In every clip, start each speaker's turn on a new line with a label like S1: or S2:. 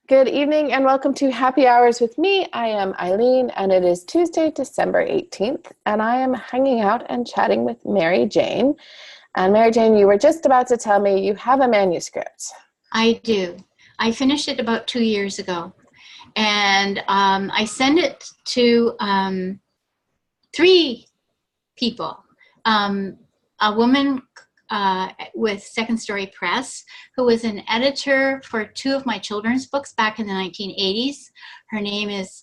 S1: Good evening and welcome to Happy Hours with me. I am Eileen and it is Tuesday, December 18th, and I am hanging out and chatting with Mary Jane. And Mary Jane, you were just about to tell me you have a manuscript.
S2: I do. I finished it about 2 years ago, and I sent it to three people. A woman with Second Story Press, who was an editor for two of my children's books back in the 1980s. Her name is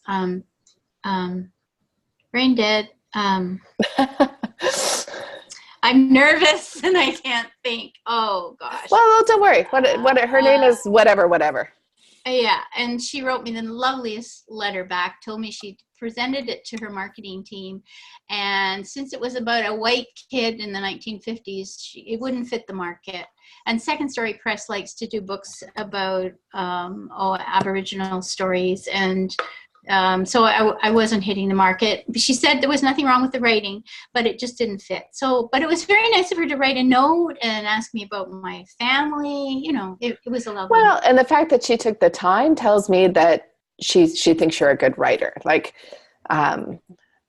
S2: brain dead. I'm nervous and I can't think. Oh gosh.
S1: Well, don't worry. What her name is whatever.
S2: Yeah, and she wrote me the loveliest letter back, told me she presented it to her marketing team, and since it was about a white kid in the 1950s, it wouldn't fit the market. And Second Story Press likes to do books about Aboriginal stories, and so I wasn't hitting the market. She said there was nothing wrong with the writing, but it just didn't fit. But it was very nice of her to write a note and ask me about my family. You know, it was a lovely.
S1: Well, and the fact that she took the time tells me that she thinks you're a good writer. Like,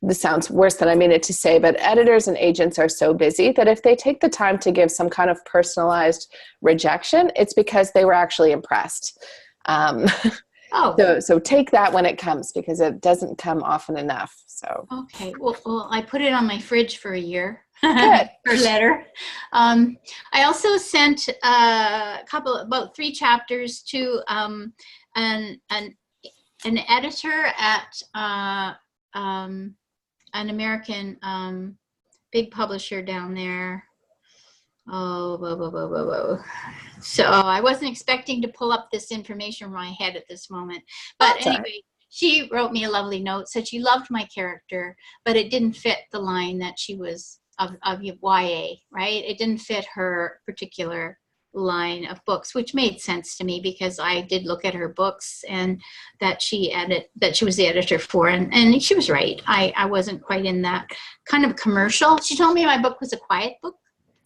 S1: this sounds worse than I mean it to say, but editors and agents are so busy that if they take the time to give some kind of personalized rejection, it's because they were actually impressed. So take that when it comes, because it doesn't come often enough. So
S2: okay, well, I put it on my fridge for a year.
S1: Good.
S2: Her letter. I also sent about 3 chapters to an editor at an American big publisher down there. So I wasn't expecting to pull up this information from my head at this moment. But
S1: That's
S2: anyway,
S1: right.
S2: She wrote me a lovely note, said she loved my character, but it didn't fit the line that she was of YA, right? It didn't fit her particular line of books, which made sense to me because I did look at her books and that she was the editor for, and she was right. I wasn't quite in that kind of commercial. She told me my book was a quiet book.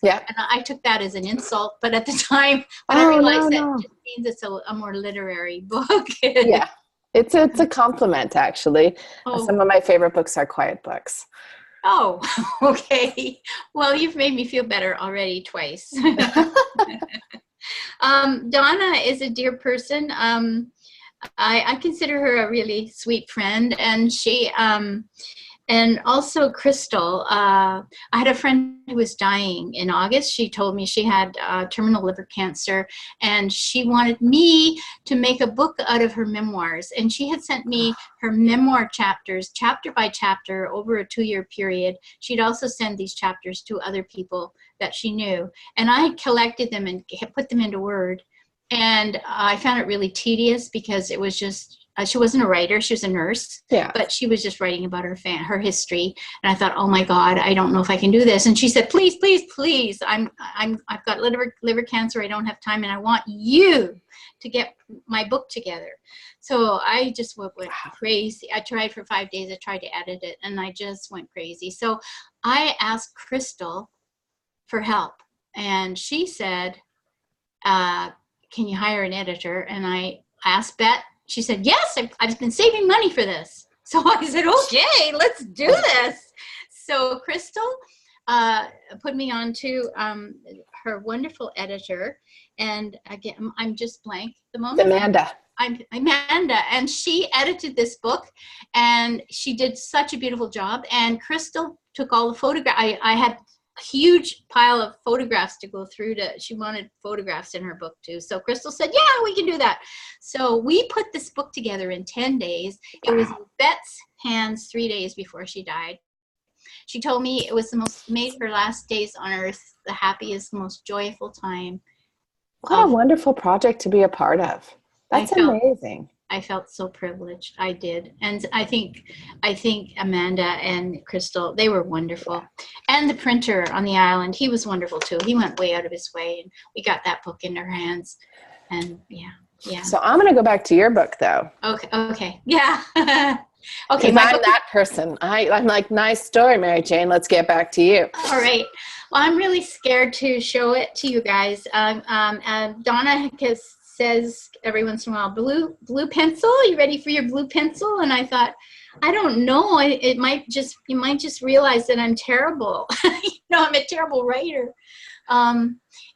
S1: Yeah.
S2: And I took that as an insult, but at the time, I realized that just means it's a more literary book.
S1: Yeah. It's a compliment, actually.
S2: Oh.
S1: Some of my favorite books are quiet books.
S2: Oh, okay. Well, you've made me feel better already twice. Donna is a dear person. I consider her a really sweet friend, and she and also Crystal. I had a friend who was dying in August. She told me she had terminal liver cancer, and she wanted me to make a book out of her memoirs. And she had sent me her memoir chapters, chapter by chapter, over a 2-year period. She'd also send these chapters to other people that she knew. And I collected them and put them into Word. And I found it really tedious because it was just, she wasn't a writer, she was a nurse, but she was just writing about her history. And I thought, oh my God, I don't know if I can do this. And she said, please, please, please, I've got liver cancer, I don't have time, and I want you to get my book together. So I just went crazy. I tried for 5 days, I tried to edit it, and I just went crazy. So I asked Crystal for help, and she said, can you hire an editor? And I asked Bet. She said, yes, I've been saving money for this. So I said, okay, let's do this. So Crystal put me on to her wonderful editor. And again, I'm just blank at the moment.
S1: Amanda.
S2: I'm Amanda, and she edited this book, and she did such a beautiful job. And Crystal took all the photographs. I had a huge pile of photographs to go through. She wanted photographs in her book too. So Crystal said, yeah, we can do that. So we put this book together in 10 days. It was in Bet's hands 3 days before she died. She told me it was made her last days on earth the happiest, most joyful time.
S1: What a wonderful project to be a part of. That's amazing.
S2: I felt so privileged. I did. And I think Amanda and Crystal, they were wonderful. And the printer on the island, he was wonderful too. He went way out of his way, and we got that book in our hands. And yeah.
S1: So I'm going to go back to your book though.
S2: Okay. Yeah. Okay.
S1: I'm that person. I'm like, nice story, Mary Jane. Let's get back to you.
S2: All right. Well, I'm really scared to show it to you guys. Donna has says every once in a while, blue pencil, you ready for your blue pencil? And I thought, I don't know. You might just realize that I'm terrible. I'm a terrible writer.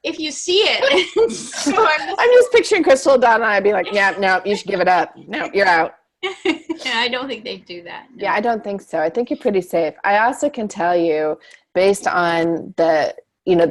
S2: If you see it. So
S1: I'm just picturing Crystal, Donna, and I'd be like, yeah, no, you should give it up. No, you're out.
S2: I don't think they do that. No.
S1: Yeah, I don't think so. I think you're pretty safe. I also can tell you, based on the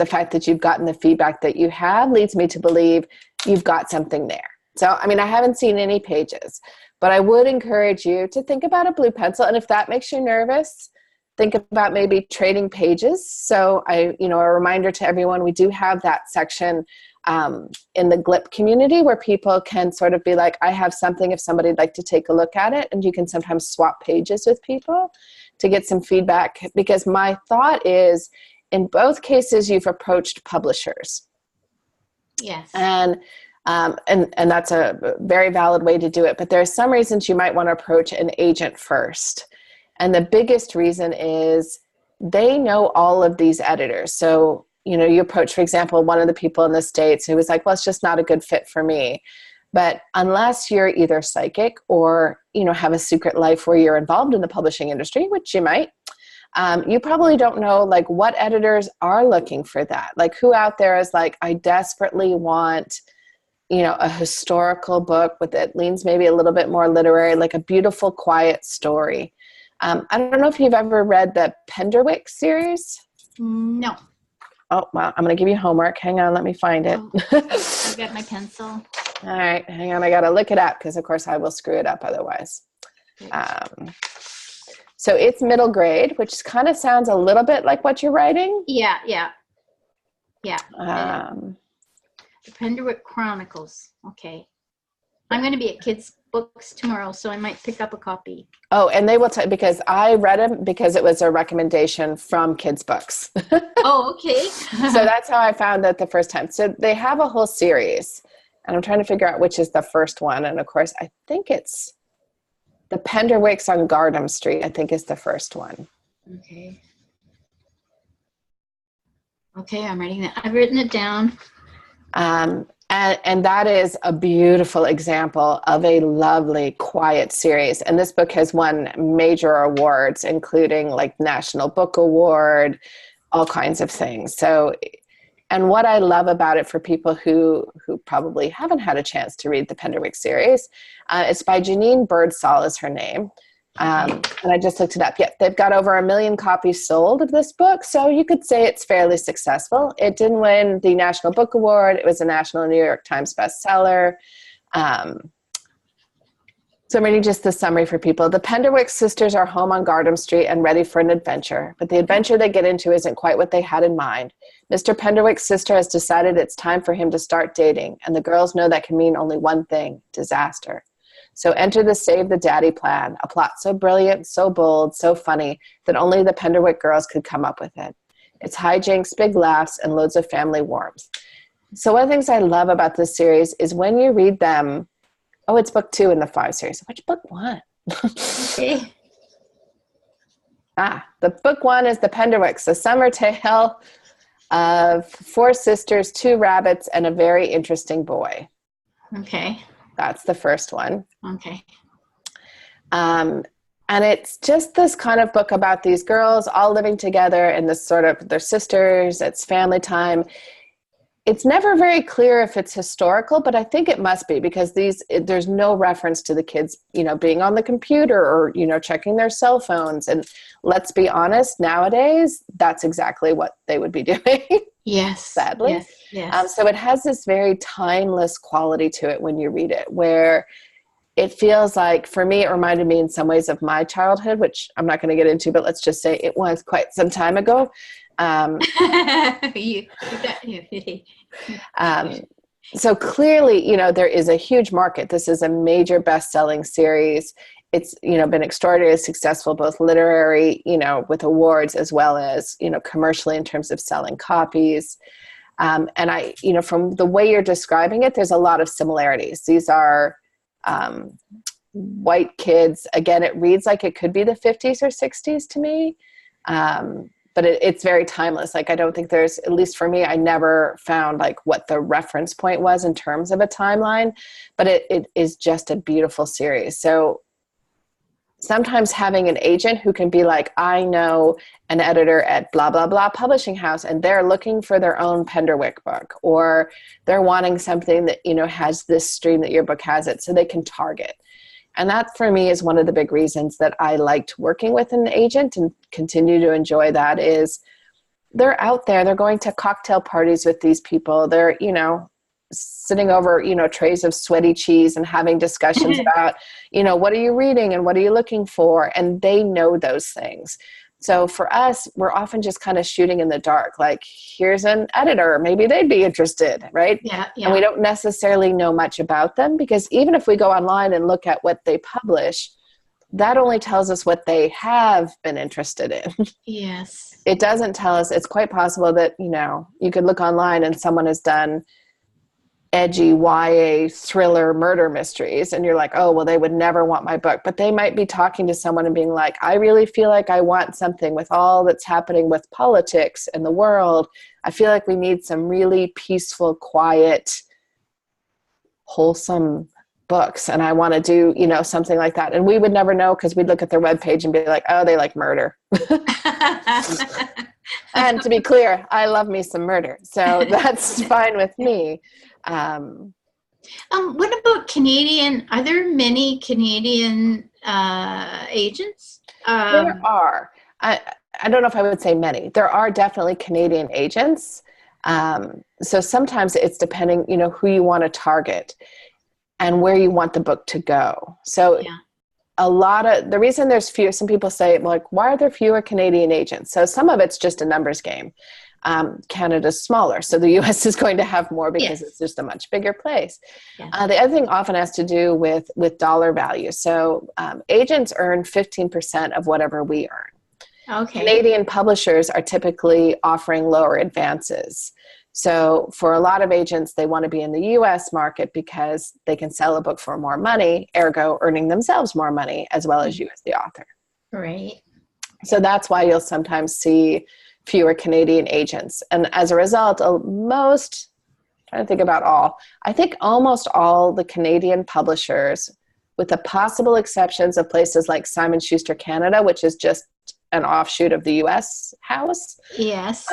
S1: fact that you've gotten the feedback that you have, leads me to believe you've got something there. So, I mean, I haven't seen any pages, but I would encourage you to think about a blue pencil. And if that makes you nervous, think about maybe trading pages. So a reminder to everyone, we do have that section in the GLIP community where people can sort of be like, I have something if somebody'd like to take a look at it. And you can sometimes swap pages with people to get some feedback, because my thought is in both cases, you've approached publishers.
S2: Yes.
S1: And that's a very valid way to do it. But there are some reasons you might want to approach an agent first. And the biggest reason is they know all of these editors. So, you approach, for example, one of the people in the States who was like, well, it's just not a good fit for me. But unless you're either psychic or, have a secret life where you're involved in the publishing industry, which you might, you probably don't know like what editors are looking for that. Like who out there is like, I desperately want, a historical book with it leans maybe a little bit more literary, like a beautiful, quiet story. I don't know if you've ever read the Penderwick series.
S2: No.
S1: Oh, well, I'm going to give you homework. Hang on, let me find it.
S2: I got my pencil.
S1: All right, hang on. I got to look it up because, of course, I will screw it up otherwise. So it's middle grade, which kind of sounds a little bit like what you're writing.
S2: Yeah. The Penderwick Chronicles. Okay. I'm going to be at Kids Books tomorrow, so I might pick up a copy.
S1: Oh, and they will tell, because I read them because it was a recommendation from Kids Books.
S2: Oh, okay.
S1: So that's how I found it the first time. So they have a whole series, and I'm trying to figure out which is the first one. And of course, I think it's the Penderwicks on Gardam Street, I think is the first one.
S2: Okay. Okay, I'm writing that. I've written it down.
S1: And that is a beautiful example of a lovely, quiet series. And this book has won major awards, including like National Book Award, all kinds of things. So, and what I love about it for people who probably haven't had a chance to read the Penderwick series, it's by Janine Birdsall is her name. And I just looked it up. Yep, they've got over 1 million copies sold of this book, so you could say it's fairly successful. It didn't win the National Book Award. It was a national New York Times bestseller. So I'm reading just the summary for people. The Penderwick sisters are home on Gardam Street and ready for an adventure, but the adventure they get into isn't quite what they had in mind. Mr. Penderwick's sister has decided it's time for him to start dating, and the girls know that can mean only one thing: disaster. So enter the Save the Daddy plan, a plot so brilliant, so bold, so funny that only the Penderwick girls could come up with it. It's hijinks, big laughs, and loads of family warmth. So one of the things I love about this series is when you read them, it's book 2 in the 5 series. Which book 1?
S2: Okay.
S1: The book 1 is the Penderwicks, a summer tale of 4 sisters, 2 rabbits, and a very interesting boy.
S2: Okay.
S1: That's the first one.
S2: Okay.
S1: And it's just this kind of book about these girls all living together and this sort of, they're sisters, it's family time. It's never very clear if it's historical, but I think it must be, because there's no reference to the kids, being on the computer or, checking their cell phones. And let's be honest, nowadays, that's exactly what they would be doing.
S2: Yes.
S1: Sadly.
S2: Yes.
S1: So it has this very timeless quality to it when you read it, where it feels like, for me, it reminded me in some ways of my childhood, which I'm not going to get into, but let's just say it was quite some time ago. So clearly, there is a huge market. This is a major best-selling series. It's, been extraordinarily successful, both literary, with awards, as well as, commercially in terms of selling copies. And I, from the way you're describing it, there's a lot of similarities. These are white kids. Again, it reads like it could be the 50s or 60s to me. but it's very timeless. Like, I don't think there's, at least for me, I never found like what the reference point was in terms of a timeline, but it is just a beautiful series. So sometimes having an agent who can be like, I know an editor at blah, blah, blah publishing house, and they're looking for their own Penderwick book, or they're wanting something that, you know, has this stream that your book has it, so they can target. And that for me is one of the big reasons that I liked working with an agent and continue to enjoy that, is they're out there, they're going to cocktail parties with these people. They're, you know, sitting over, you know, trays of sweaty cheese and having discussions about, you know, what are you reading and what are you looking for? And they know those things. So for us, we're often just kind of shooting in the dark. Like, here's an editor, maybe they'd be interested, right?
S2: Yeah.
S1: And we don't necessarily know much about them, because even if we go online and look at what they publish, that only tells us what they have been interested in.
S2: Yes.
S1: It doesn't tell us, it's quite possible that, you know, you could look online and someone has done edgy YA thriller murder mysteries, and you're like, oh, well, they would never want my book. But they might be talking to someone and being like, I really feel like I want something with all that's happening with politics and the world. I feel like we need some really peaceful, quiet, wholesome books, and I want to do, you know, something like that. And we would never know, because we'd look at their webpage and be like, oh, they like murder. And to be clear, I love me some murder, so that's fine with me.
S2: What about Canadian? Are there many Canadian agents?
S1: There are. I don't know if I would say many. There are definitely Canadian agents. So sometimes it's depending, you know, who you want to target and where you want the book to go. So a lot of the reason there's few, some people say, like, why are there fewer Canadian agents? So some of it's just a numbers game. Canada's smaller, so the US is going to have more because it's just a much bigger place. The other thing often has to do with dollar value. So agents earn 15% of whatever we earn.
S2: Okay.
S1: Canadian publishers are typically offering lower advances. So for a lot of agents, they want to be in the US market because they can sell a book for more money, ergo earning themselves more money, as well as you as the author.
S2: Right.
S1: So that's why you'll sometimes see fewer Canadian agents. And as a result, trying to think about all, I think almost all the Canadian publishers, with the possible exceptions of places like Simon Schuster Canada, which is just an offshoot of the US house.
S2: Yes.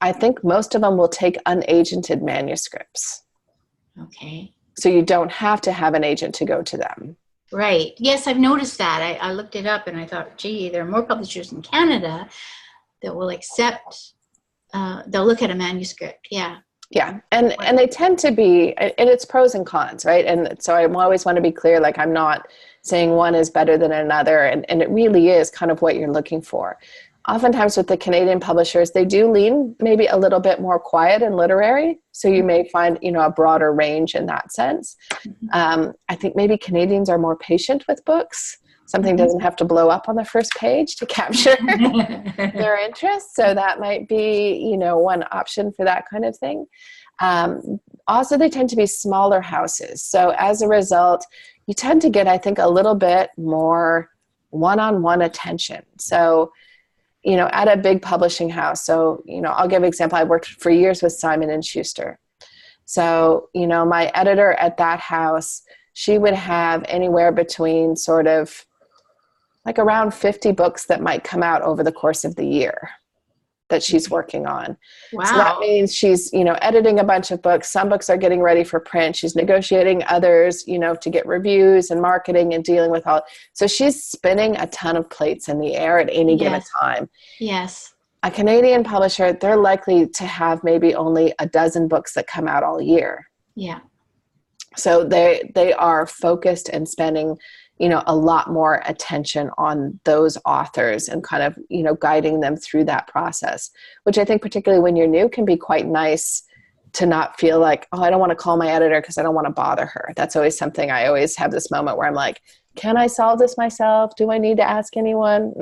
S1: I think most of them will take unagented manuscripts.
S2: Okay.
S1: So you don't have to have an agent to go to them.
S2: Right. Yes, I've noticed that. I looked it up and I thought, gee, there are more publishers in Canada that will accept, they'll look at a manuscript. Yeah.
S1: Yeah. And they tend to be, and it's pros and cons, right? And so I always want to be clear, like, I'm not saying one is better than another. And it really is kind of what you're looking for. Oftentimes with the Canadian publishers, they do lean maybe a little bit more quiet and literary. So you may find, you know, a broader range in that sense. I think maybe Canadians are more patient with books. Something doesn't have to blow up on the first page to capture their interest. So that might be, you know, one option for that kind of thing. Also, they tend to be smaller houses. So as a result, you tend to get, I think, a little bit more one-on-one attention. So, you know, at a big publishing house. So, you know, I'll give an example. I worked for years with Simon & Schuster. So, you know, my editor at that house, she would have anywhere between sort of like around 50 books that might come out over the course of the year that she's working on.
S2: Wow.
S1: So that means she's, you know, editing a bunch of books. Some books are getting ready for print. She's negotiating others, you know, to get reviews and marketing and dealing with all. So she's spinning a ton of plates in the air at any given time.
S2: Yes.
S1: A Canadian publisher, they're likely to have maybe only a dozen books that come out all year.
S2: Yeah.
S1: So they are focused and spending, you know, a lot more attention on those authors and kind of, you know, guiding them through that process, which I think particularly when you're new can be quite nice to not feel like, oh, I don't want to call my editor because I don't want to bother her. That's always something I always have this moment where I'm like, can I solve this myself? Do I need to ask anyone?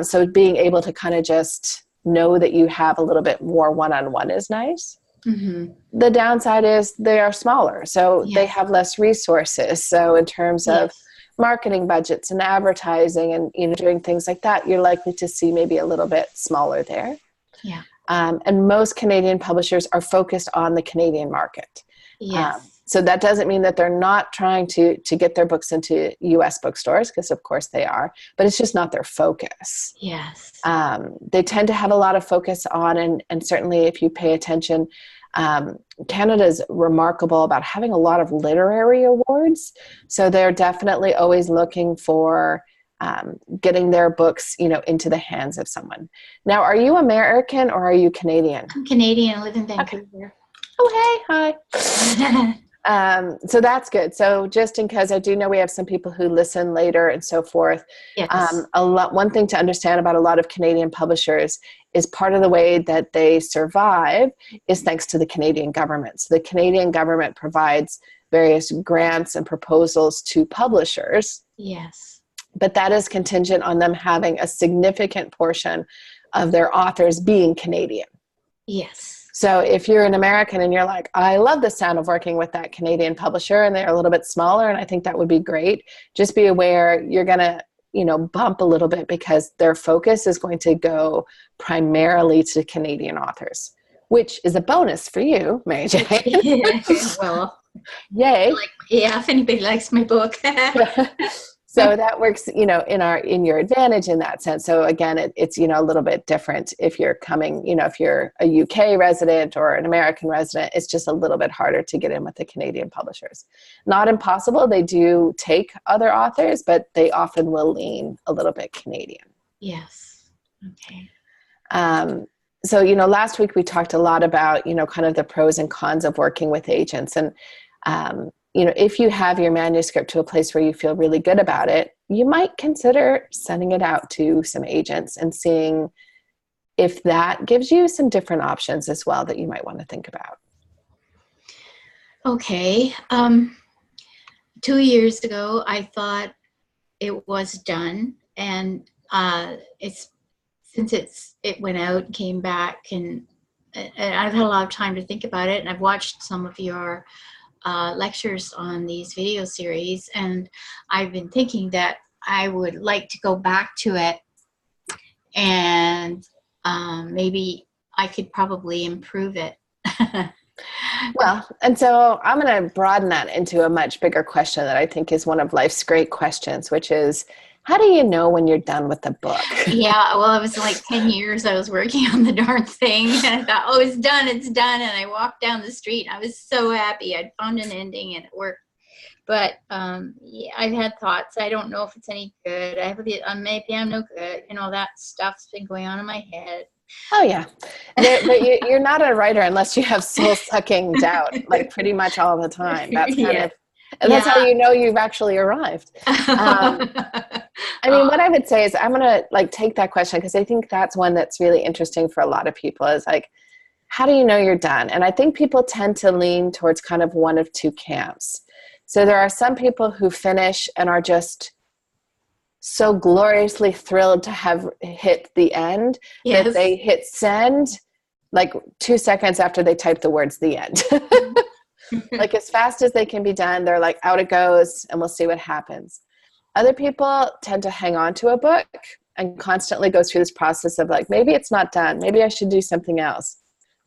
S1: So being able to kind of just know that you have a little bit more one-on-one is nice. Mm-hmm. The downside is they are smaller, so they have less resources. So in terms of marketing budgets and advertising and, you know, doing things like that, you're likely to see maybe a little bit smaller there.
S2: Yeah.
S1: And most Canadian publishers are focused on the Canadian market.
S2: Yes.
S1: So that doesn't mean that they're not trying to get their books into US bookstores, because of course they are, but it's just not their focus.
S2: Yes.
S1: They tend to have a lot of focus on, and certainly if you pay attention, Canada is remarkable about having a lot of literary awards. So they're definitely always looking for getting their books, you know, into the hands of someone. Now, are you American or are you Canadian?
S2: I'm Canadian. I live in Vancouver.
S1: Okay. Oh, hey, hi. So that's good. So just in case, I do know we have some people who listen later and so forth.
S2: Yes.
S1: One thing to understand about a lot of Canadian publishers is part of the way that they survive is thanks to the Canadian government. So the Canadian government provides various grants and proposals to publishers.
S2: Yes.
S1: But that is contingent on them having a significant portion of their authors being Canadian.
S2: Yes.
S1: So if you're an American and you're like, I love the sound of working with that Canadian publisher and they're a little bit smaller and I think that would be great, just be aware you're going to, you know, bump a little bit because their focus is going to go primarily to Canadian authors, which is a bonus for you, Mary Jane.
S2: Well,
S1: yay.
S2: If anybody likes my book.
S1: So that works, you know, in your advantage in that sense. So again, it's, you know, a little bit different if you're coming, you know, if you're a UK resident or an American resident, it's just a little bit harder to get in with the Canadian publishers. Not impossible. They do take other authors, but they often will lean a little bit Canadian.
S2: Yes. Okay.
S1: So, you know, last week we talked a lot about, you know, kind of the pros and cons of working with agents. And, you know, if you have your manuscript to a place where you feel really good about it, you might consider sending it out to some agents and seeing if that gives you some different options as well that you might want to think about.
S2: Okay. 2 years ago, I thought it was done, and it went out, came back, and I've had a lot of time to think about it, and I've watched some of your lectures on these video series, and I've been thinking that I would like to go back to it, and maybe I could probably improve it.
S1: Well, and so I'm going to broaden that into a much bigger question that I think is one of life's great questions, which is, how do you know when you're done with the book?
S2: Yeah, well, it was like 10 years I was working on the darn thing, and I thought, oh, it's done, and I walked down the street, and I was so happy I'd found an ending, and it worked. But yeah, I've had thoughts. I don't know if it's any good. Maybe I'm no good. You know, that stuff's been going on in my head.
S1: Oh, yeah. But you're not a writer unless you have soul-sucking doubt, like pretty much all the time. That's kind of, and that's how you know you've actually arrived. I mean, what I would say is I'm going to like take that question because I think that's one that's really interesting for a lot of people is like, how do you know you're done? And I think people tend to lean towards kind of one of two camps. So there are some people who finish and are just so gloriously thrilled to have hit the end that they hit send like 2 seconds after they type the words "the end." Like as fast as they can be done, they're like, out it goes, and we'll see what happens. Other people tend to hang on to a book and constantly go through this process of like, maybe it's not done. Maybe I should do something else.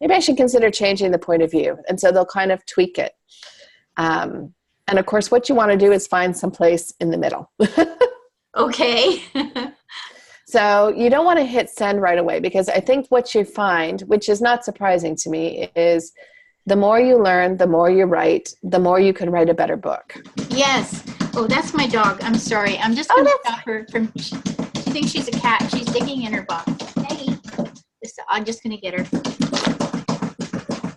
S1: Maybe I should consider changing the point of view. And so they'll kind of tweak it. And of course, what you want to do is find some place in the middle.
S2: Okay.
S1: So you don't want to hit send right away, because I think what you find, which is not surprising to me, is the more you learn, the more you write, the more you can write a better book.
S2: Yes. Oh, that's my dog. I'm sorry. I'm just going to stop her from, she thinks she's a cat. She's digging in her box. Maggie. I'm just going to get her.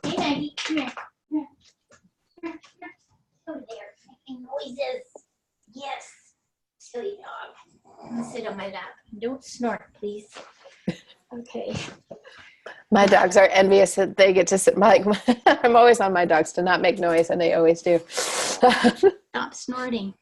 S2: Hey, Maggie. Come here. Come here. Oh, there. Making noises. Yes. Silly dog. Sit on my lap. Don't snort, please. Okay.
S1: My dogs are envious that they get to sit. I'm always on my dogs to not make noise, and they always do.
S2: Stop snorting.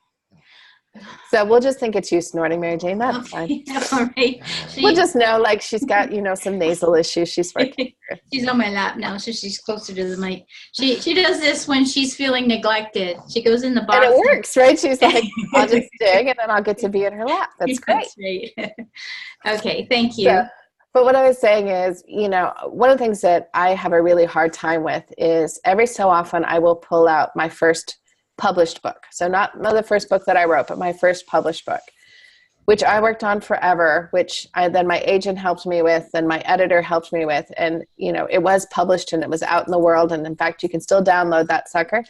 S1: So we'll just think it's you snorting, Mary Jane. That's fine.
S2: All right.
S1: We'll just know, like, she's got, some nasal issues she's working through.
S2: She's on my lap now, so she's closer to the mic. She does this when she's feeling neglected. She goes in the box.
S1: And it works, right? She's like, I'll just dig, and then I'll get to be in her lap. That's great.
S2: That's right. Okay, thank you.
S1: So, but what I was saying is, one of the things that I have a really hard time with is every so often I will pull out my first published book. So not the first book that I wrote, but my first published book, which I worked on forever, which then my agent helped me with, and my editor helped me with. And, it was published and it was out in the world. And in fact, you can still download that sucker.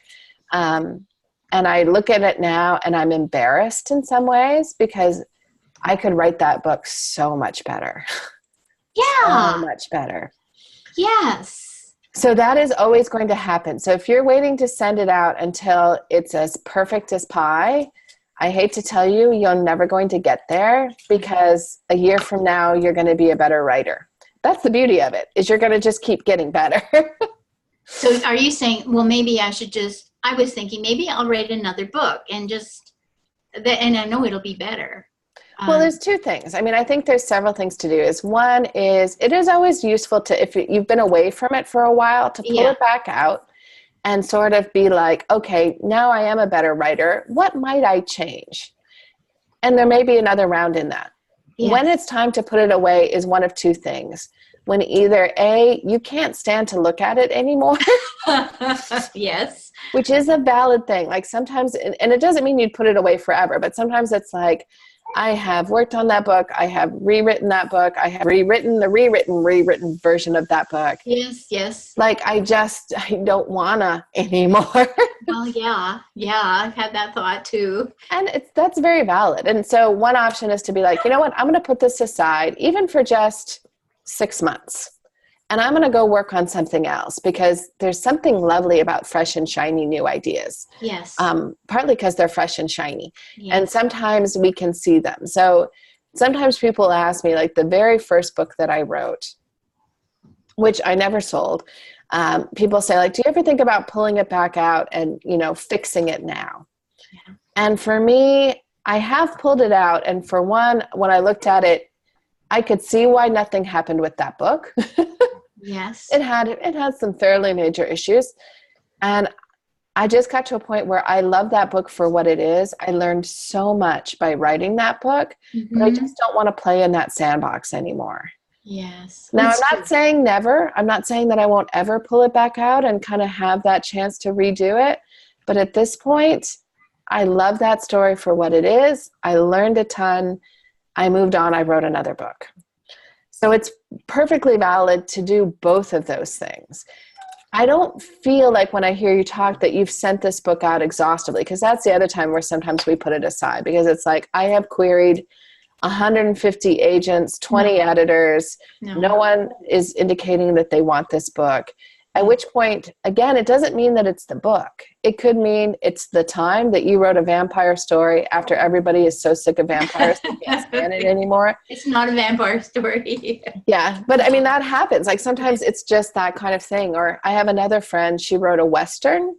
S1: And I look at it now and I'm embarrassed in some ways because I could write that book so much better.
S2: Yeah.
S1: So much better.
S2: Yes.
S1: So that is always going to happen. So if you're waiting to send it out until it's as perfect as pie, I hate to tell you, you're never going to get there, because a year from now, you're going to be a better writer. That's the beauty of it, is you're going to just keep getting better.
S2: So are you saying, well, maybe I was thinking maybe I'll write another book and and I know it'll be better.
S1: Well, there's two things. I mean, I think there's several things to do. One is it is always useful to, if you've been away from it for a while, to pull it back out and sort of be like, okay, now I am a better writer. What might I change? And there may be another round in that. Yes. When it's time to put it away is one of two things. When either A, you can't stand to look at it anymore.
S2: Yes.
S1: Which is a valid thing. Like sometimes, and it doesn't mean you'd put it away forever, but sometimes it's like, I have worked on that book. I have rewritten that book. I have rewritten the rewritten version of that book.
S2: Yes, yes.
S1: Like I don't wanna anymore.
S2: Well, yeah. I've had that thought too.
S1: And that's very valid. And so one option is to be like, you know what? I'm going to put this aside, even for just 6 months. And I'm going to go work on something else, because there's something lovely about fresh and shiny new ideas.
S2: Yes.
S1: Partly because they're fresh and shiny.
S2: Yes.
S1: And sometimes we can see them. So sometimes people ask me, like the very first book that I wrote, which I never sold, people say, like, do you ever think about pulling it back out and, fixing it now? Yeah. And for me, I have pulled it out. And for one, when I looked at it, I could see why nothing happened with that book.
S2: Yes.
S1: It had some fairly major issues. And I just got to a point where I love that book for what it is. I learned so much by writing that book, but I just don't want to play in that sandbox anymore.
S2: Yes.
S1: Now, I'm not saying never. I'm not saying that I won't ever pull it back out and kind of have that chance to redo it. But at this point, I love that story for what it is. I learned a ton. I moved on. I wrote another book. So it's perfectly valid to do both of those things. I don't feel like when I hear you talk that you've sent this book out exhaustively, because that's the other time where sometimes we put it aside, because it's like, I have queried 150 agents, 20 editors. No one is indicating that they want this book. At which point, again, it doesn't mean that it's the book. It could mean it's the time that you wrote a vampire story after everybody is so sick of vampires they can't stand it anymore.
S2: It's not a vampire story.
S1: Yeah, but I mean, that happens. Like sometimes it's just that kind of thing. Or I have another friend, she wrote a Western.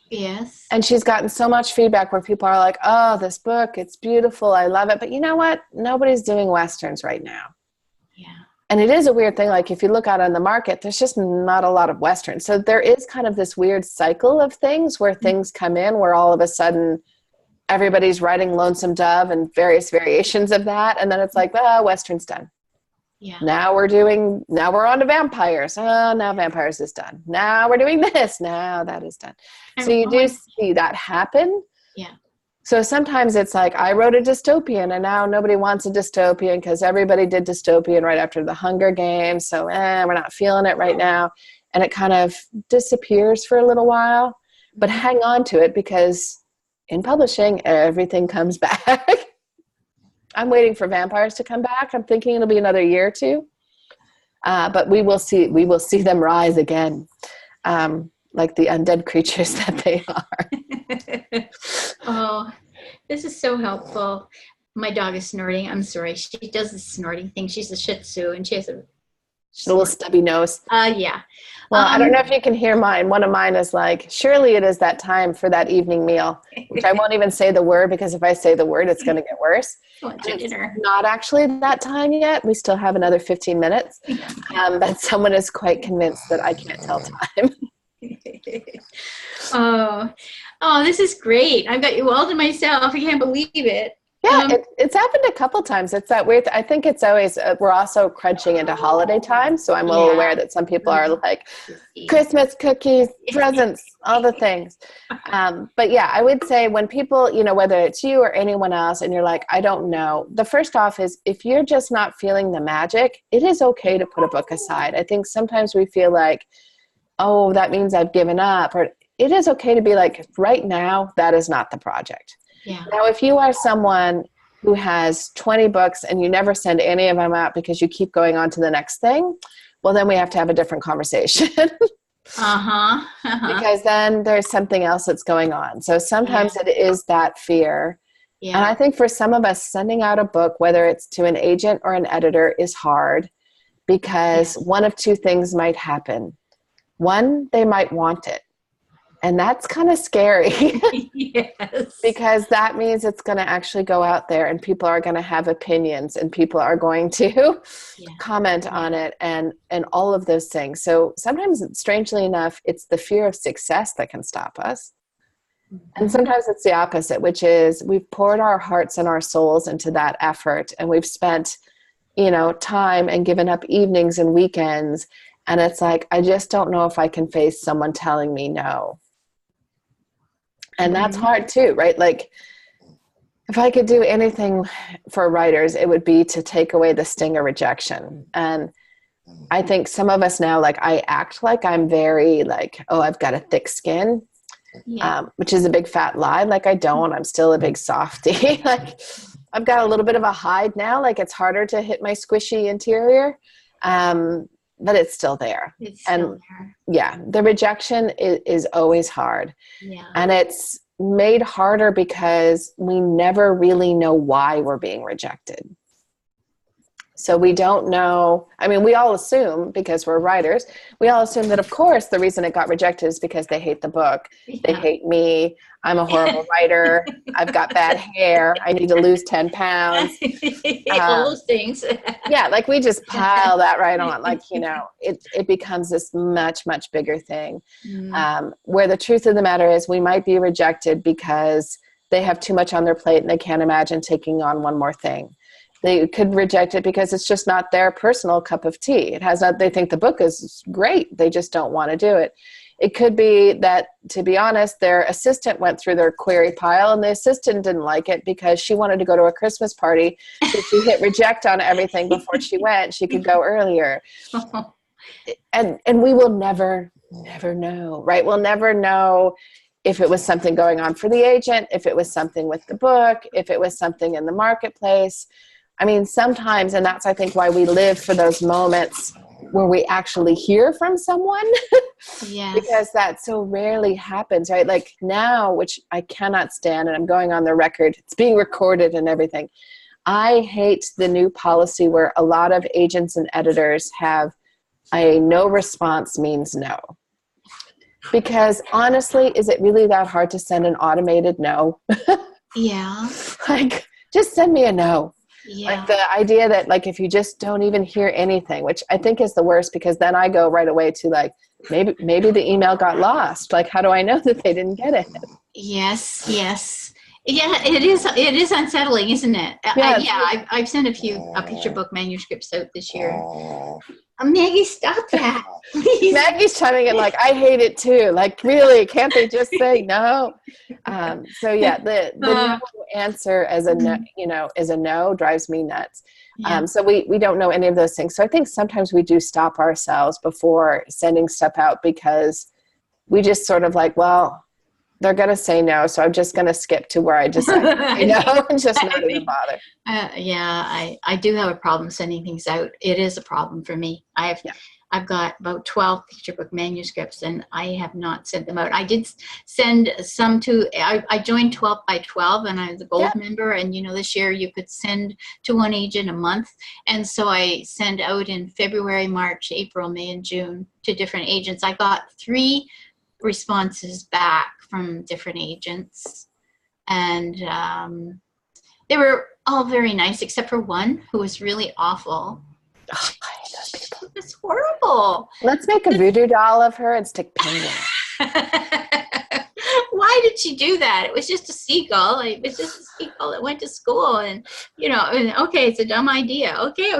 S2: Yes.
S1: And she's gotten so much feedback where people are like, oh, this book, it's beautiful. I love it. But you know what? Nobody's doing Westerns right now.
S2: Yeah.
S1: And it is a weird thing. Like if you look out on the market, there's just not a lot of Westerns. So there is kind of this weird cycle of things where things come in where all of a sudden everybody's writing Lonesome Dove and various variations of that. And then it's like, well, Western's done.
S2: Yeah.
S1: Now we're on to vampires. Oh, now vampires is done. Now we're doing this. Now that is done. So you do see that happen.
S2: Yeah.
S1: So sometimes it's like, I wrote a dystopian and now nobody wants a dystopian because everybody did dystopian right after the Hunger Games. So we're not feeling it right now. And it kind of disappears for a little while. But hang on to it, because in publishing, everything comes back. I'm waiting for vampires to come back. I'm thinking it'll be another year or two. But we will see them rise again. Like the undead creatures that they are.
S2: Oh, this is so helpful. My dog is snorting. I'm sorry. She does the snorting thing. She's a Shih Tzu, and she
S1: She's a little stubby nose.
S2: Yeah.
S1: Well, I don't know if you can hear mine. One of mine is like, surely it is that time for that evening meal, which I won't even say the word, because if I say the word, it's going to get worse. It's not actually that time yet. We still have another 15 minutes. But someone is quite convinced that I can't tell time.
S2: Oh, this is great. I've got you all to myself. I can't believe it.
S1: Yeah, it's happened a couple times. It's that weird. I think it's always, we're also crunching into holiday time. So I'm well aware that some people are like Christmas cookies, presents, all the things. But yeah, I would say when people, whether it's you or anyone else, and you're like, I don't know. The first off is, if you're just not feeling the magic, it is okay to put a book aside. I think sometimes we feel like, oh, that means I've given up. Or it is okay to be like, right now, that is not the project. Yeah. Now, if you are someone who has 20 books and you never send any of them out because you keep going on to the next thing, well, then we have to have a different conversation. Because then there's something else that's going on. So sometimes it is that fear. Yeah. And I think for some of us, sending out a book, whether it's to an agent or an editor, is hard, because one of two things might happen. One, they might want it. And that's kind of scary. Yes. Because that means it's going to actually go out there, and people are going to have opinions, and people are going to comment on it, and all of those things. So sometimes, strangely enough, it's the fear of success that can stop us. And sometimes it's the opposite, which is we've poured our hearts and our souls into that effort, and we've spent, time and given up evenings and weekends. And it's like, I just don't know if I can face someone telling me no. And that's hard too, right? Like, if I could do anything for writers, it would be to take away the sting of rejection. And I think some of us now, like, I act like I'm very like, oh, I've got a thick skin, which is a big fat lie. Like, I don't. I'm still a big softie. Like, I've got a little bit of a hide now. Like, it's harder to hit my squishy interior. But it's still there. It's still there. Yeah, the rejection is always hard. Yeah. And it's made harder because we never really know why we're being rejected. So we don't know. I mean, we all assume, because we're writers, we all assume that, of course, the reason it got rejected is because they hate the book. Yeah. They hate me. I'm a horrible writer. I've got bad hair. I need to lose 10 pounds.
S2: All those things.
S1: Yeah, like, we just pile that right on. Like, it becomes this much, much bigger thing. Where the truth of the matter is, we might be rejected because they have too much on their plate and they can't imagine taking on one more thing. They could reject it because it's just not their personal cup of tea. They think the book is great. They just don't want to do it. It could be that, to be honest, their assistant went through their query pile, and the assistant didn't like it because she wanted to go to a Christmas party. So she hit reject on everything before she went. She could go earlier. And we will never know, right? We'll never know if it was something going on for the agent, if it was something with the book, if it was something in the marketplace. I mean, sometimes, and that's, I think, why we live for those moments where we actually hear from someone. Yes. Because that so rarely happens, right? Like now, which I cannot stand, and I'm going on the record, it's being recorded and everything. I hate the new policy where a lot of agents and editors have a no response means no. Because honestly, is it really that hard to send an automated no? Yeah. Like, just send me a no. Yeah. Like, the idea that, like, if you just don't even hear anything, which I think is the worst, because then I go right away to, like, maybe the email got lost. Like, how do I know that they didn't get it? Yes. Yeah, it is unsettling, isn't it? Yeah, I've sent a few picture book manuscripts out this year. Maggie, stop that. Please. Maggie's chiming in like, I hate it too. Like, really, can't they just say no? So yeah, the no answer as a no, as a no drives me nuts. Yeah. So we don't know any of those things. So I think sometimes we do stop ourselves before sending stuff out, because we just sort of like, well, they're going to say no, so I'm just going to skip to where I just say no and just not even bother. Yeah, I do have a problem sending things out. It is a problem for me.
S2: I've got about 12 picture book manuscripts, and I have not sent them out. I did send some to, I joined 12 by 12, and I was a gold member, and this year you could send to one agent a month. And so I sent out in February, March, April, May, and June to different agents. I got 3 responses back from different agents, and they were all very nice, except for one who was really awful.
S1: Oh, I hate those people.
S2: It's horrible.
S1: Let's make a voodoo doll of her and stick penguins.
S2: Why did she do that? It was just a seagull. It was just a seagull that went to school, and okay, it's a dumb idea. Okay.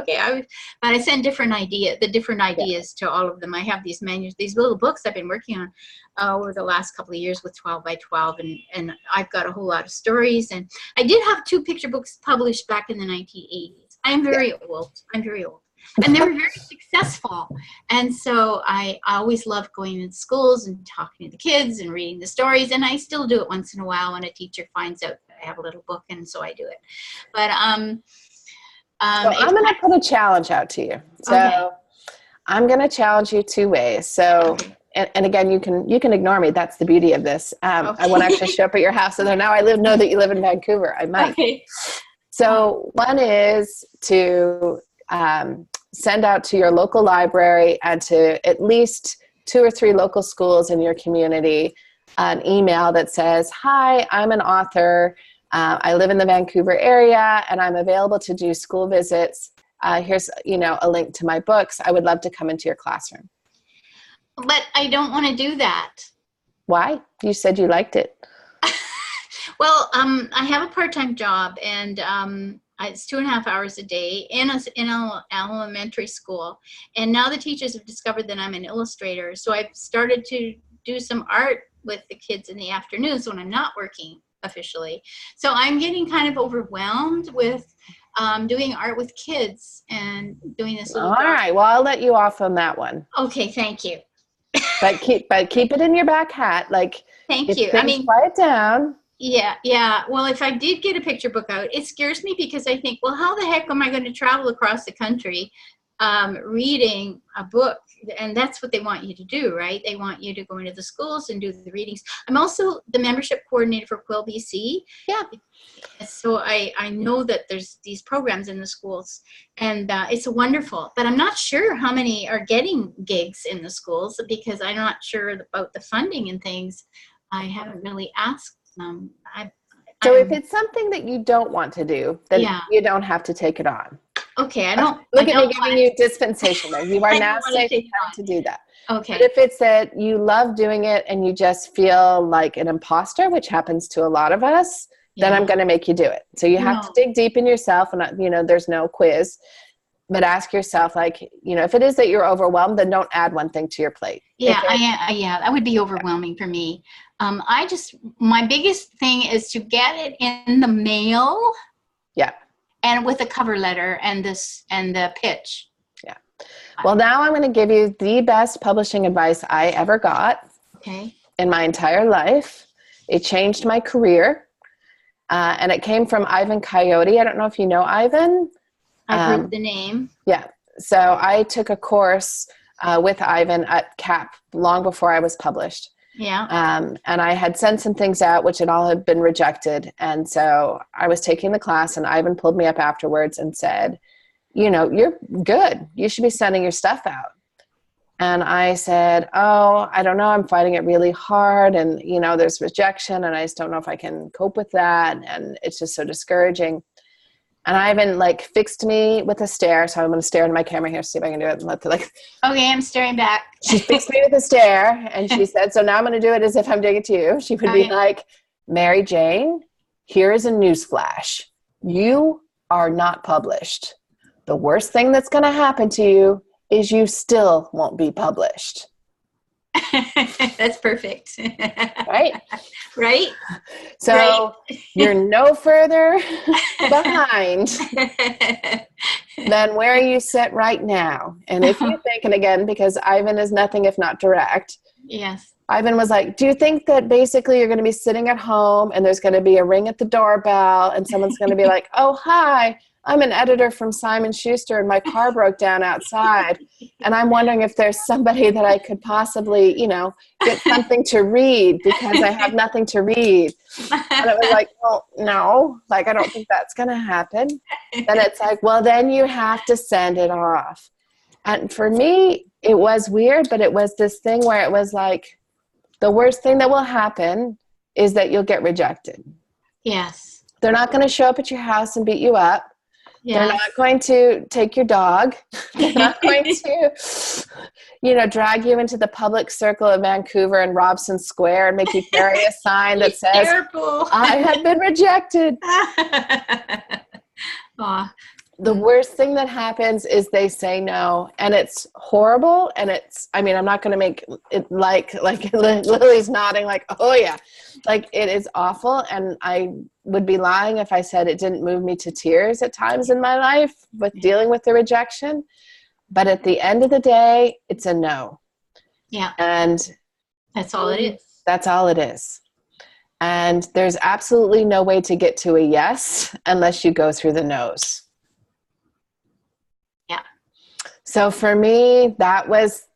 S2: But I sent different ideas to all of them. I have these these little books I've been working on over the last couple of years with 12 by 12, and I've got a whole lot of stories. And I did have 2 picture books published back in the 1980s. I'm very old. And they were very successful. And so I always loved going into schools and talking to the kids and reading the stories. And I still do it once in a while when a teacher finds out that I have a little book, and so I do it. But
S1: I'm going to put a challenge out to you. So I'm going to challenge you 2 ways. So, and again, you can ignore me. That's the beauty of this. I won't actually show up at your house. So now I know that you live in Vancouver. I might.
S2: Okay.
S1: So one is to send out to your local library and to at least 2 or 3 local schools in your community an email that says, "Hi, I'm an author. I live in the Vancouver area, and I'm available to do school visits. Here's a link to my books. I would love to come into your classroom."
S2: But I don't want to do that.
S1: Why? You said you liked it.
S2: Well, I have a part-time job, and it's 2.5 hours a day in an elementary school. And now the teachers have discovered that I'm an illustrator. So I've started to do some art with the kids in the afternoons when I'm not working officially. So I'm getting kind of overwhelmed with doing art with kids and doing this little. All
S1: right. Well, I'll let you off on that one.
S2: Okay. Thank you.
S1: But keep it in your back hat.
S2: Thank you.
S1: Quiet down.
S2: Yeah. Well, if I did get a picture book out, it scares me because I think, well, how the heck am I going to travel across the country reading a book? And that's what they want you to do, right? They want you to go into the schools and do the readings. I'm also the membership coordinator for Quill BC.
S1: Yeah.
S2: So I know that there's these programs in the schools, and it's wonderful. But I'm not sure how many are getting gigs in the schools because I'm not sure about the funding and things. I haven't really asked.
S1: So if it's something that you don't want to do, then you don't have to take it on.
S2: Okay, I don't.
S1: Look at me giving you dispensation there. You are now safe to do that.
S2: Okay.
S1: But if it's that you love doing it and you just feel like an imposter, which happens to a lot of us, then I'm going to make you do it. So you have to dig deep in yourself, and there's no quiz. But ask yourself, if it is that you're overwhelmed, then don't add one thing to your plate.
S2: Yeah, that would be overwhelming for me. My biggest thing is to get it in the mail.
S1: Yeah.
S2: And with a cover letter and the pitch.
S1: Yeah. Well, now I'm going to give you the best publishing advice I ever got.
S2: Okay.
S1: In my entire life. It changed my career. And it came from Ivan Coyote. I don't know if you know Ivan.
S2: I've heard the name.
S1: Yeah. So I took a course with Ivan at CAP long before I was published.
S2: Yeah.
S1: And I had sent some things out, which had all had been rejected. And so I was taking the class, and Ivan pulled me up afterwards and said, you're good. You should be sending your stuff out. And I said, oh, I don't know. I'm finding it really hard. And, there's rejection, and I just don't know if I can cope with that. And it's just so discouraging. And Ivan fixed me with a stare. So I'm going to stare into my camera here, see if I can do it. And
S2: okay, I'm staring back.
S1: She fixed me with a stare, and she said, so now I'm going to do it as if I'm doing it to you. She would be like, Mary Jane, here is a newsflash. You are not published. The worst thing that's going to happen to you is you still won't be published.
S2: That's perfect.
S1: Right?
S2: Right?
S1: So you're no further behind than where you sit right now. And if you think, and again, because Ivan is nothing if not direct,
S2: Yes.
S1: Ivan was like, do you think that basically you're going to be sitting at home and there's going to be a ring at the doorbell and someone's going to be like, oh, hi, I'm an editor from Simon Schuster and my car broke down outside. And I'm wondering if there's somebody that I could possibly, you know, get something to read because I have nothing to read. And it was like, well, no, like, I don't think that's going to happen. Then it's like, well, then you have to send it off. And for me, it was weird, but it was this thing where it was like, the worst thing that will happen is that you'll get rejected.
S2: Yes.
S1: They're not going to show up at your house and beat you up. Yes. They're not going to take your dog. They're not going to, you know, drag you into the public circle of Vancouver and Robson Square and make you carry a sign that says, terrible. I have been rejected. The worst thing that happens is they say no, and it's horrible. And it's, I mean, I'm not going to make it like Lily's nodding like, oh yeah, like it is awful. And I would be lying if I said it didn't move me to tears at times in my life with dealing with the rejection. But at the end of the day, it's a no. Yeah. And
S2: that's all it is.
S1: That's all it is. And there's absolutely no way to get to a yes unless you go through the no's. So for me, that was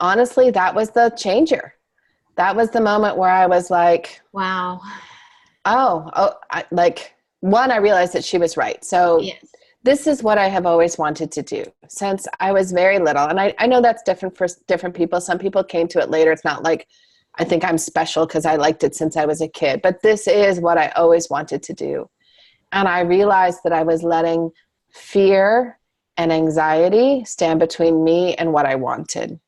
S1: honestly, that was the changer. That was the moment where I was like, wow. I realized that she was right. So yes. This is what I have always wanted to do since I was very little. And I know that's different for different people. Some people came to it later. It's not like I think I'm special because I liked it since I was a kid, but this is what I always wanted to do. And I realized that I was letting fear and anxiety stand between me and what I wanted.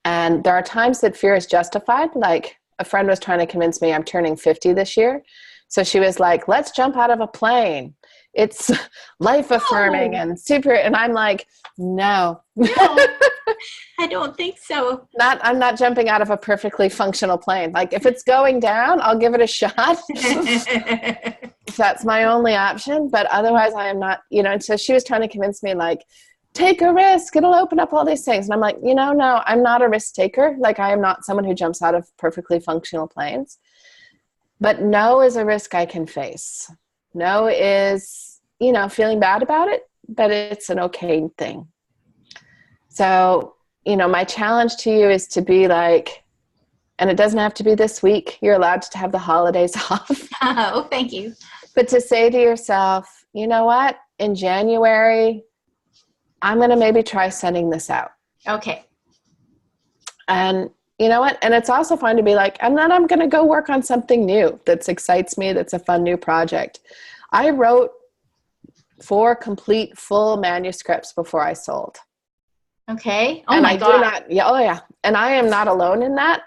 S1: And there are times that fear is justified. Like a friend was trying to convince me I'm turning 50 this year. So she was like, let's jump out of a plane. It's life affirming and super. And I'm like, no,
S2: I don't think so.
S1: I'm not jumping out of a perfectly functional plane. Like if it's going down, I'll give it a shot. That's my only option, but otherwise I am not, you know. And so she was trying to convince me like, take a risk, it'll open up all these things. And I'm like, no, I'm not a risk taker. Like I am not someone who jumps out of perfectly functional planes, but no is a risk I can face. No is, you know, feeling bad about it, but it's an okay thing. So, you know, my challenge to you is to be like, and it doesn't have to be this week. You're allowed to have the holidays off.
S2: Oh, thank you.
S1: But to say to yourself, you know what? In January, I'm going to maybe try sending this out.
S2: Okay.
S1: And you know what? And it's also fun to be like, and then I'm going to go work on something new that excites me. That's a fun new project. I wrote 4 complete full manuscripts before I sold.
S2: Okay.
S1: Oh, and my God. And I am not alone in that.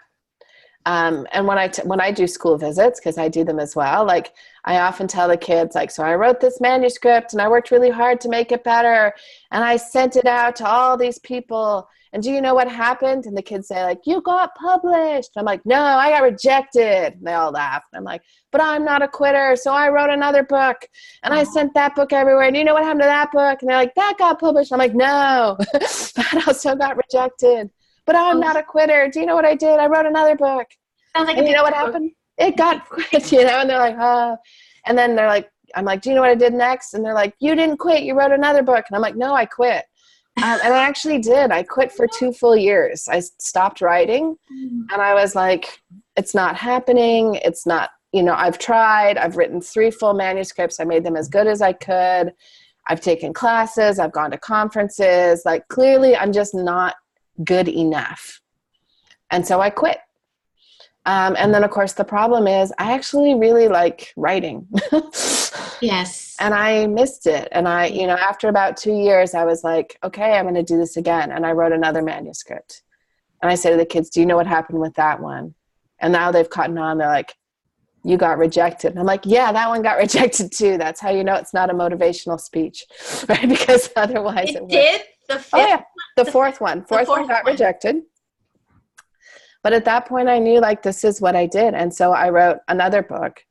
S1: And when I do school visits, because I do them as well, like I often tell the kids, like, so I wrote this manuscript and I worked really hard to make it better. And I sent it out to all these people. And do you know what happened? And the kids say like, you got published. I'm like, no, I got rejected. And they all laugh. And I'm like, but I'm not a quitter. So I wrote another book and I sent that book everywhere. And you know what happened to that book? And they're like, that got published. I'm like, no, that also got rejected. But I'm not a quitter. Do you know what I did? I wrote another book.
S2: Sounds like
S1: and you know what happened? It got quit, you know? And they're like, oh. And then they're like, I'm like, do you know what I did next? And they're like, you didn't quit. You wrote another book. And I'm like, no, I quit. And I actually did. I quit for 2 full years. I stopped writing. And I was like, it's not happening. It's not, you know, I've tried. I've written 3 full manuscripts. I made them as good as I could. I've taken classes. I've gone to conferences. Like, clearly, I'm just not good enough. And so I quit. And then, of course, the problem is I actually really like writing.
S2: Yes.
S1: And I missed it. And I, you know, after about 2 years, I was like, okay, I'm going to do this again. And I wrote another manuscript. And I said to the kids, do you know what happened with that one? And now they've caught on. They're like, you got rejected. And I'm like, yeah, that one got rejected too. That's how you know it's not a motivational speech, right? Because otherwise it
S2: did. The fifth,
S1: oh yeah, the fourth one. Fourth one got rejected. But at that point, I knew like this is what I did. And so I wrote another book.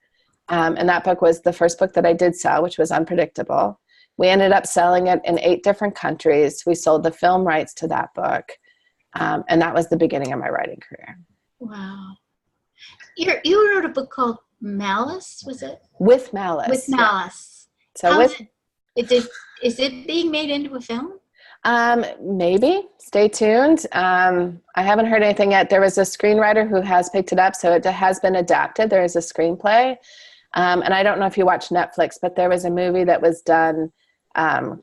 S1: And that book was the first book that I did sell, which was Unpredictable. We ended up selling it in 8 different countries. We sold the film rights to that book. And that was the beginning of my writing career.
S2: Wow. You wrote a book called Malice, was it?
S1: With Malice.
S2: With Malice.
S1: Yeah. So
S2: is it being made into a film?
S1: Maybe. Stay tuned. I haven't heard anything yet. There was a screenwriter who has picked it up, so it has been adapted. There is a screenplay. And I don't know if you watch Netflix, but there was a movie that was done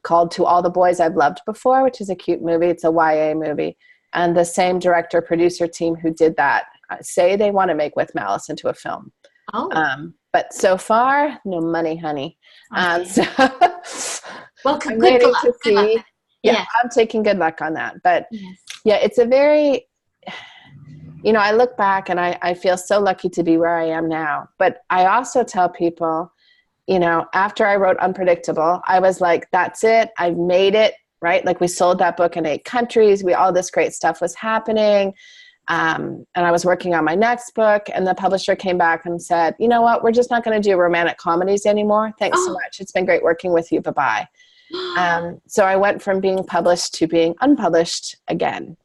S1: called To All the Boys I've Loved Before, which is a cute movie. It's a YA movie. And the same director, producer team who did that say they want to make With Malice into a film.
S2: Oh.
S1: But so far, no money, honey.
S2: Okay. Well,
S1: I'm waiting to see.
S2: Yeah,
S1: I'm taking good luck on that. But
S2: yes.
S1: yeah, it's a very, I look back and I feel so lucky to be where I am now. But I also tell people, after I wrote Unpredictable, I was like, that's it. I've made it, right? Like we sold that book in 8 countries. All this great stuff was happening. And I was working on my next book, and the publisher came back and said, you know what? We're just not going to do romantic comedies anymore. Thanks so much. It's been great working with you. Bye-bye. So I went from being published to being unpublished again.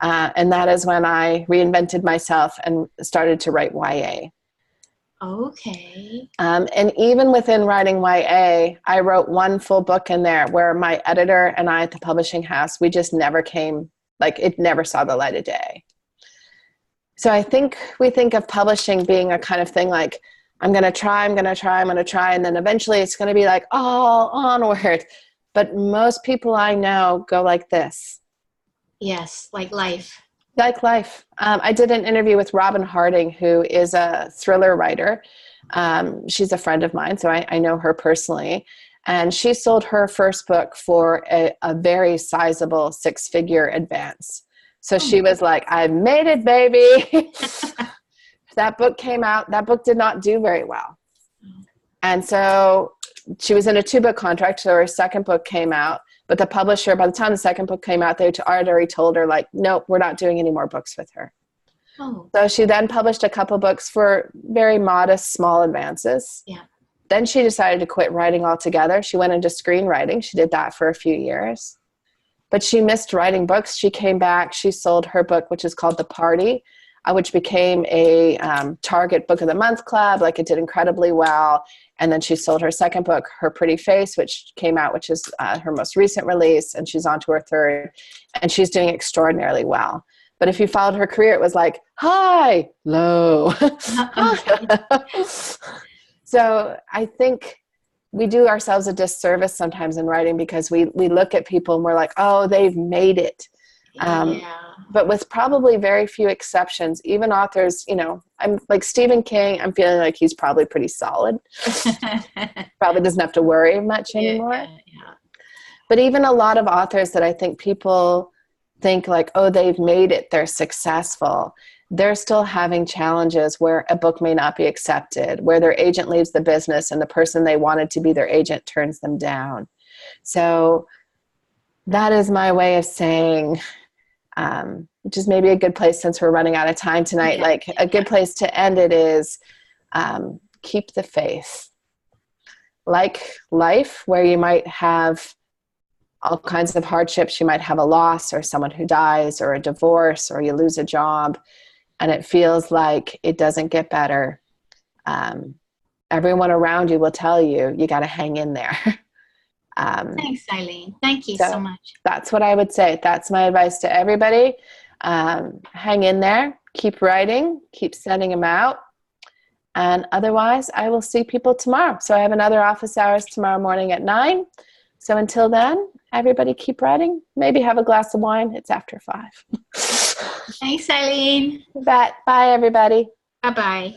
S1: And that is when I reinvented myself and started to write YA.
S2: Okay.
S1: And even within writing YA, I wrote one full book in there where my editor and I at the publishing house, we just never it never saw the light of day. So I think we think of publishing being a kind of thing like, I'm going to try. And then eventually it's going to be like, oh, onward. But most people I know go like this.
S2: Yes, like life.
S1: Like life. I did an interview with Robin Harding, who is a thriller writer. She's a friend of mine, so I know her personally. And she sold her first book for a very sizable 6-figure advance. So she was like, I've made it, baby. That book came out. That book did not do very well. And so she was in a 2-book contract. So her second book came out. But the publisher, by the time the second book came out, they already told her, like, nope, we're not doing any more books with her. Oh. So she then published a couple books for very modest, small advances.
S2: Yeah.
S1: Then she decided to quit writing altogether. She went into screenwriting. She did that for a few years. But she missed writing books. She came back. She sold her book, which is called The Party, which became a Target Book of the Month Club. Like, it did incredibly well. And then she sold her second book, Her Pretty Face, which came out, which is her most recent release. And she's on to her third. And she's doing extraordinarily well. But if you followed her career, it was like, high, low. So I think we do ourselves a disservice sometimes in writing because we look at people and we're like, oh, they've made it. But with probably very few exceptions, even authors, I'm like Stephen King, I'm feeling like he's probably pretty solid. Probably doesn't have to worry much anymore.
S2: Yeah.
S1: But even a lot of authors that I think people think like, oh, they've made it, they're successful. They're still having challenges where a book may not be accepted, where their agent leaves the business and the person they wanted to be their agent turns them down. So that is my way of saying, which is maybe a good place since we're running out of time tonight, a good place to end it is keep the faith. Like life, where you might have all kinds of hardships, you might have a loss or someone who dies or a divorce or you lose a job, and it feels like it doesn't get better. Everyone around you will tell you, you got to hang in there.
S2: Thanks, Eileen. Thank you so much.
S1: That's what I would say. That's my advice to everybody. Hang in there, keep writing, keep sending them out. And otherwise, I will see people tomorrow. So I have another office hours tomorrow morning at 9. So until then, everybody keep writing. Maybe have a glass of wine. It's after 5.
S2: Thanks, Eileen.
S1: You bet. Bye, everybody.
S2: Bye-bye.